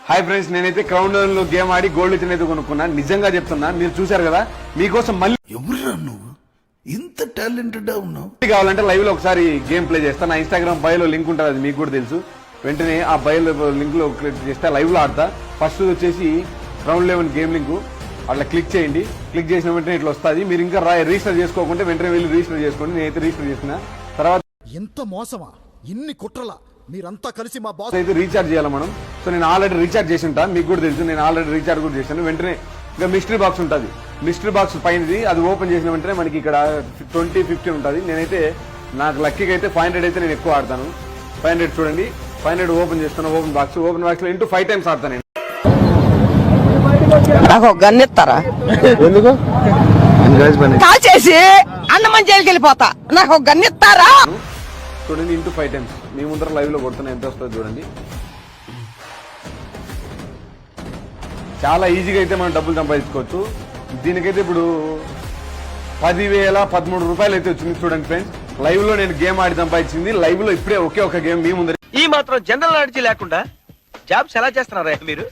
Hi friends, నేనైతే crown లో game ఆడి gold chain అయితే కొనుక్కున్నా. నిజంగా చెప్తున్నా, మీరు చూసారు కదా, మీకోసం మళ్ళీ ఎవరురా నువ్వు ఇంత టాలెంటెడ్ ఉన్నావు? కావాలంటే లైవ్ లో ఒకసారి గేమ్ ప్లే చేస్తా. నా ఇన్స్టాగ్రామ్ బయోలో లింక్ ఉంటుంది, అది మీకు కూడా తెలుసు. వెంటనే ఆ బయోలో లింక్ లో క్లిక్ చేస్తే లైవ్ లో ఆడతా. ఫస్ట్ వచ్చేసి క్రౌన్ 11 గేమ్ లింక్ అట్లా క్లిక్ చేయండి. క్లిక్ చేసిన వెంటనే ఇట్లా వస్తుంది. మీరు ఇంకా రిజిస్టర్ చేసుకోకుంటే వెంటనే వెళ్ళి రిజిస్టర్ చేసుకోండి. నేనైతే రిజిస్టర్ చేసుకున్నా. తర్వాత ఎంత మోసమా, ఇన్ని కుట్రలా, మీరంతా కలిసి మా బాస్ అయితే రీఛార్జ్ చేయాలి మనం. సో నేను ఆల్రెడీ రీఛార్జ్ చేసి ఉంటా, మీకు కూడా తెలుసు. నేను ఆల్రెడీ రీఛార్జ్ కూడా చేశాను. వెంటనే ఇంకా మిస్టరీ బాక్స్ ఉంటుంది. మిస్టరీ బాక్స్ పైనది అది ఓపెన్ చేసిన వెంటనే మనకి ఇక్కడ 20, 50 ఉంటుంది. నేనైతే నాకు లక్కీగా అయితే 500 అయితే నేను ఎక్కువ ఆడతాను. 500 చూడండి, 500 ఓపెన్ చేస్తాను. ఓపెన్ బాక్స్ లో ఇంటూ 5 టైమ్స్ ఆడతాను నేను. నాకు గన్నెత్తారా? ఎందుకు కాల్ చేసి అన్నమని జైలుకి వెళ్ళిపోతా. నాకు గన్నెత్తారా? చూడండి, ఇంటూ 5 టైమ్స్ మీ ముందర లైవ్ లో కొడుతున్నా. ఎంత వస్తుందో చూడండి. చాలా ఈజీగా అయితే మనం డబ్బులు సంపాదించుకోవచ్చు. దీనికైతే ఇప్పుడు 10,000, 13 రూపాయలు అయితే వచ్చింది. చూడండి ఫ్రెండ్స్, లైవ్ లో నేను గేమ్ ఆడి సంపాదించింది. లైవ్ లో ఇప్పుడే ఒకే ఒక గేమ్ మీ ముందర. ఈ మాత్రం జనరల్ నాలెడ్జ్ లేకుండా జాబ్స్ ఎలా చేస్తున్నారా మీరు?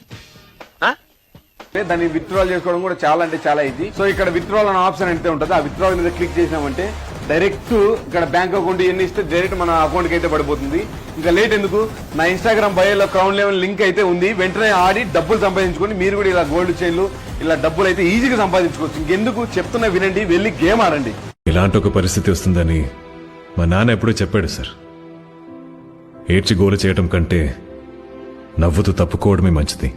దాన్ని విత్డ్రాల్ చేసుకోవడం కూడా చాలా అంటే చాలా ఈజీ. సో ఇక్కడ విత్డ్రాల్ అనే ఆప్షన్ అయితే ఉంటుంది. ఆ విత్డ్రాల్ మీద క్లిక్ చేసినామంటే డైరెక్ట్ ఇక్కడ బ్యాంక్ అకౌంట్ ఎన్ని ఇస్తే డైరెక్ట్ మన అకౌంట్ కి అయితే పడిపోతుంది. ఇంకా లేట్ ఎందుకు, నా ఇన్స్టాగ్రామ్ బయోలో క్రౌన్ 11 లింక్ అయితే ఉంది. వెంటనే ఆడి డబ్బులు సంపాదించుకొని మీరు కూడా ఇలా గోల్డ్ చైన్లు ఇలా డబ్బులు అయితే ఈజీగా సంపాదించుకోవచ్చు. ఇంకెందుకు చెప్తున్నా వినండి, వెళ్ళి గేమ్ ఆడండి. ఇలాంటి ఒక పరిస్థితి వస్తుందని మా నాన్న ఎప్పుడూ చెప్పాడు సార్. ఏడ్చి గోల చేయటం కంటే నవ్వుతూ తప్పుకోవడమే మంచిది.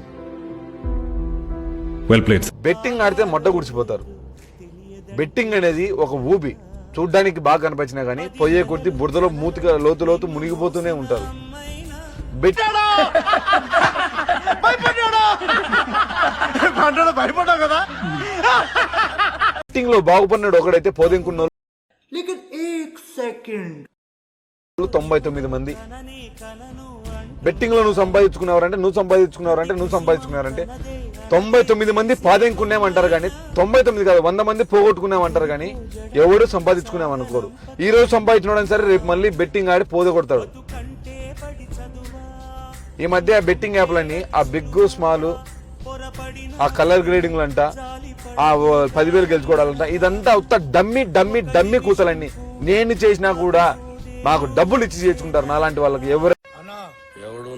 Well played. బెట్టింగ్ ఆడితే మొట్ట గుడిచిపోతారు. బెట్టింగ్ అనేది ఒక ఊబి. చూడ్డానికి బాగా కనిపించినా గానీ పోయే కొద్ది బురదలో మూతిగా లోతు మునిగిపోతూనే ఉంటారు. బెట్టింగ్ లో బాగుపడినాడు ఒకడైతే పోదెంకున్న 99 మంది. బెట్టింగ్ లో నువ్వు సంపాదించుకున్నారంటే 99 మంది పాదెంకున్నామంటారు కానీ 99 కాదు 100 మంది పోగొట్టుకున్నామంటారు కానీ ఎవడు సంపాదించుకున్నామనుకోరు. ఈ రోజు సంపాదించుకోవడానికి సరే, రేపు మళ్ళీ బెట్టింగ్ ఆడి పోద కొడతాడు. ఈ మధ్య ఆ బెట్టింగ్ యాప్లన్నీ ఆ బిగ్ స్మాల్, ఆ కలర్ గ్రేడింగ్లు అంట, ఆ 10,000 గెలుచుకోవడాలంట, ఇదంతా ఉత్త డమ్మి కూతలన్నీ. నేను చేసినా కూడా మాకు డబ్బులు ఇచ్చి చేసుకుంటారు. నాలాంటి వాళ్ళకి ఎవరు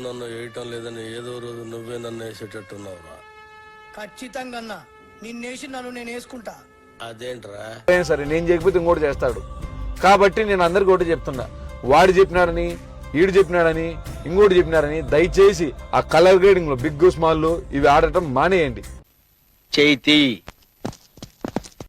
నన్ను వేయటం లేదని ఏదో రోజు నువ్వే నన్ను వేసేటట్టున్నావురా. ఖచ్చితంగా నిన్నేసి నన్ను నేను వేసుకుంటా. అదేంట్రా? సరే, నేను చేయకపోతే ఇంకోటి చేస్తాడు. కాబట్టి నేను అందరికి ఒకటి చెప్తున్నా, వాడు చెప్పినాడని, ఈడు చెప్పినాడని, ఇంకోటి చెప్పినారని దయచేసి ఆ కలర్ గ్రేడింగ్ లో బిగ్ స్మాల్ ఇవి ఆడటం మానేయండి. చేతి